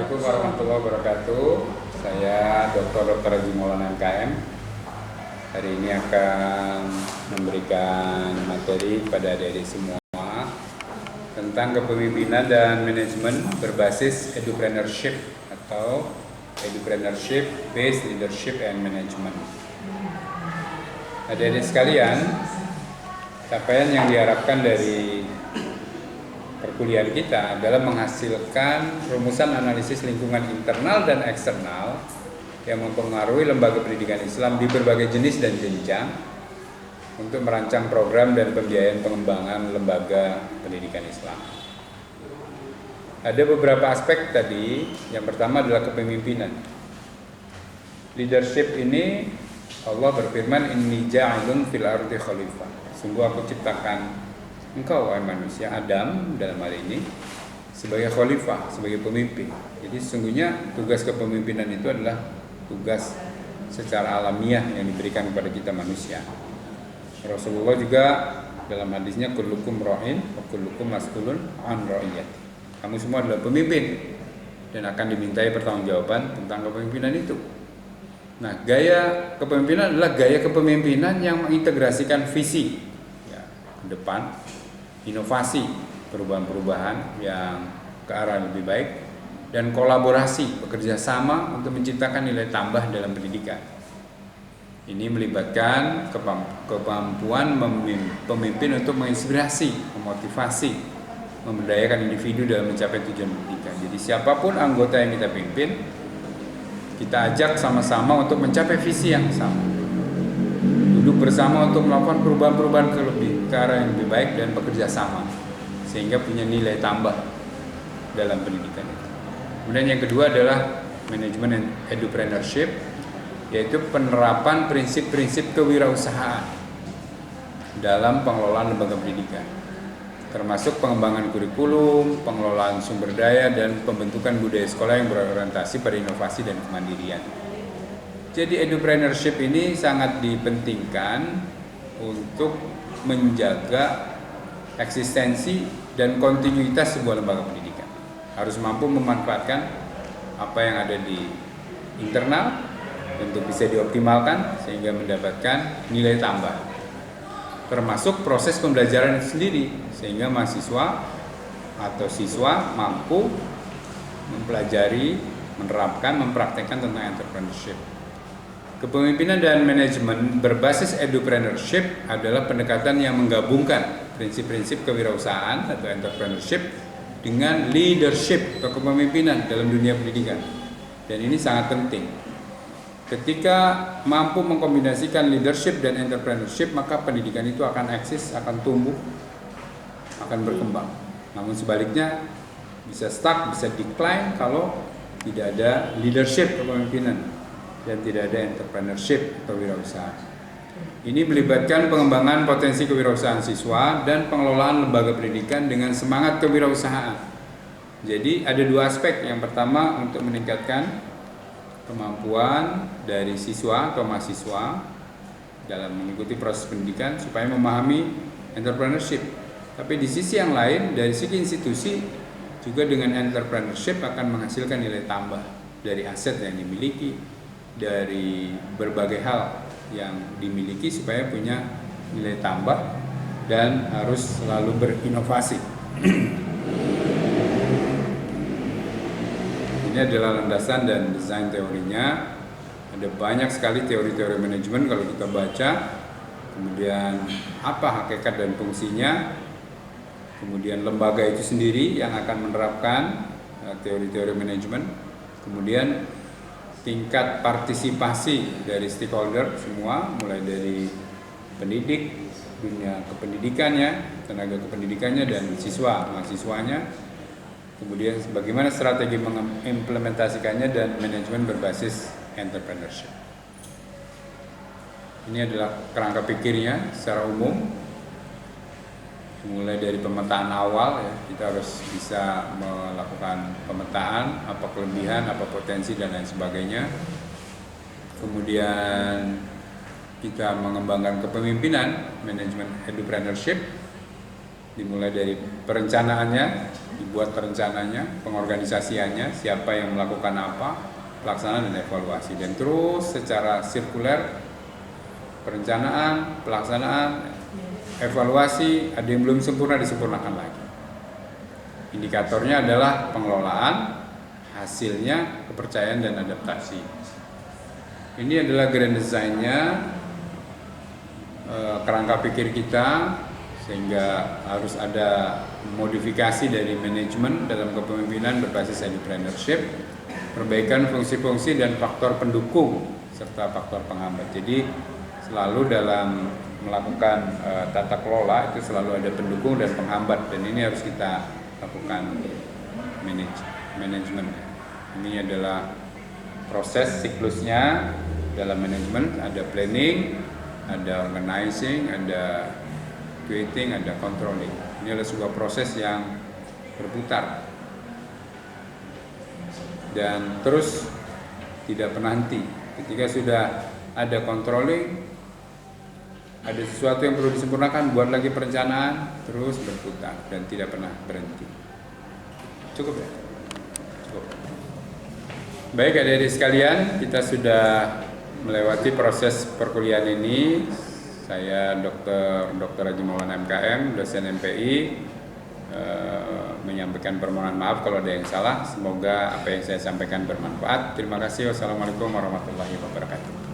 Assalamualaikum warahmatullahi wabarakatuh. Saya Dr. Haji Maulana MKM. Hari ini akan memberikan materi kepada adik-adik semua tentang kepemimpinan dan manajemen berbasis edupreneurship atau edupreneurship based leadership and management. Adik-adik sekalian, capaian yang diharapkan dari perkuliahan kita adalah menghasilkan rumusan analisis lingkungan internal dan eksternal yang mempengaruhi lembaga pendidikan Islam di berbagai jenis dan jenjang untuk merancang program dan pembiayaan pengembangan lembaga pendidikan Islam. Ada beberapa aspek tadi. Yang pertama adalah kepemimpinan. Leadership ini Allah berfirman, inni ja'ilun fil ardi khalifah. Sungguh aku ciptakan engkau, wahai manusia, Adam dalam hal ini, sebagai khalifah, sebagai pemimpin. Jadi sesungguhnya tugas kepemimpinan itu adalah tugas secara alamiah yang diberikan kepada kita manusia. Rasulullah juga dalam hadisnya, kullukum ra'in wa kullukum mas'ulun an ra'iyati. Kamu semua adalah pemimpin dan akan dimintai pertanggungjawaban tentang kepemimpinan itu. Nah, gaya kepemimpinan adalah gaya kepemimpinan yang mengintegrasikan visi ke depan, inovasi, perubahan-perubahan yang ke arah lebih baik, dan kolaborasi, bekerja sama untuk menciptakan nilai tambah dalam pendidikan. Ini melibatkan kemampuan pemimpin untuk menginspirasi, memotivasi, memberdayakan individu dalam mencapai tujuan pendidikan. Jadi siapapun anggota yang kita pimpin, kita ajak sama-sama untuk mencapai visi yang sama. Duduk bersama untuk melakukan perubahan-perubahan ke arah yang lebih baik dan bekerja sama sehingga punya nilai tambah dalam pendidikan itu. Kemudian yang kedua adalah manajemen edupreneurship, yaitu penerapan prinsip-prinsip kewirausahaan dalam pengelolaan lembaga pendidikan, termasuk pengembangan kurikulum, pengelolaan sumber daya, dan pembentukan budaya sekolah yang berorientasi pada inovasi dan kemandirian. Jadi edupreneurship ini sangat dipentingkan untuk menjaga eksistensi dan kontinuitas sebuah lembaga pendidikan. Harus mampu memanfaatkan apa yang ada di internal untuk bisa dioptimalkan sehingga mendapatkan nilai tambah. Termasuk proses pembelajaran itu sendiri sehingga mahasiswa atau siswa mampu mempelajari, menerapkan, mempraktekkan tentang entrepreneurship. Kepemimpinan dan manajemen berbasis edupreneurship adalah pendekatan yang menggabungkan prinsip-prinsip kewirausahaan atau entrepreneurship dengan leadership atau kepemimpinan dalam dunia pendidikan. Dan ini sangat penting. Ketika mampu mengkombinasikan leadership dan entrepreneurship, maka pendidikan itu akan eksis, akan tumbuh, akan berkembang. Namun sebaliknya bisa stuck, bisa decline kalau tidak ada leadership kepemimpinan dan tidak ada entrepreneurship atau wirausaha. Ini melibatkan pengembangan potensi kewirausahaan siswa dan pengelolaan lembaga pendidikan dengan semangat kewirausahaan. Jadi ada dua aspek. Yang pertama untuk meningkatkan kemampuan dari siswa atau mahasiswa dalam mengikuti proses pendidikan supaya memahami entrepreneurship. Tapi di sisi yang lain, dari segi institusi juga dengan entrepreneurship akan menghasilkan nilai tambah dari aset yang dimiliki, dari berbagai hal yang dimiliki supaya punya nilai tambah dan harus selalu berinovasi. Ini adalah landasan dan desain teorinya. Ada banyak sekali teori-teori manajemen kalau kita baca. Kemudian apa hakikat dan fungsinya. Kemudian lembaga itu sendiri yang akan menerapkan teori-teori manajemen. Kemudian tingkat partisipasi dari stakeholder semua, mulai dari pendidik, dunia kependidikannya, tenaga kependidikannya, dan siswa, mahasiswanya. Kemudian bagaimana strategi mengimplementasikannya dan manajemen berbasis entrepreneurship. Ini adalah kerangka pikirnya secara umum. Mulai dari pemetaan awal, ya, kita harus bisa melakukan pemetaan apa kelebihan, apa potensi dan lain sebagainya. Kemudian kita mengembangkan kepemimpinan, manajemen edupreneurship, dimulai dari perencanaannya, dibuat rencananya, pengorganisasiannya, siapa yang melakukan apa, pelaksanaan dan evaluasi, dan terus secara sirkuler perencanaan, pelaksanaan, evaluasi, ada yang belum sempurna disempurnakan lagi. Indikatornya adalah pengelolaan, hasilnya kepercayaan dan adaptasi. Ini adalah grand design-nya, kerangka pikir kita, sehingga harus ada modifikasi dari manajemen dalam kepemimpinan berbasis entrepreneurship, perbaikan fungsi-fungsi dan faktor pendukung serta faktor penghambat. Jadi selalu dalam melakukan tata kelola itu selalu ada pendukung dan penghambat, dan ini harus kita lakukan manajemen. Ini adalah proses siklusnya dalam manajemen, ada planning, ada organizing, ada creating, ada controlling. Ini adalah sebuah proses yang berputar dan terus tidak pernah henti. Ketika sudah ada controlling, ada sesuatu yang perlu disempurnakan, buat lagi perencanaan, terus berputar dan tidak pernah berhenti. Cukup ya? Cukup. Baik adik-adik sekalian, kita sudah melewati proses perkuliahan ini. Saya Dr. Haji Maulana MKM, dosen MPI, menyampaikan permohonan maaf kalau ada yang salah. Semoga apa yang saya sampaikan bermanfaat. Terima kasih. Wassalamualaikum warahmatullahi wabarakatuh.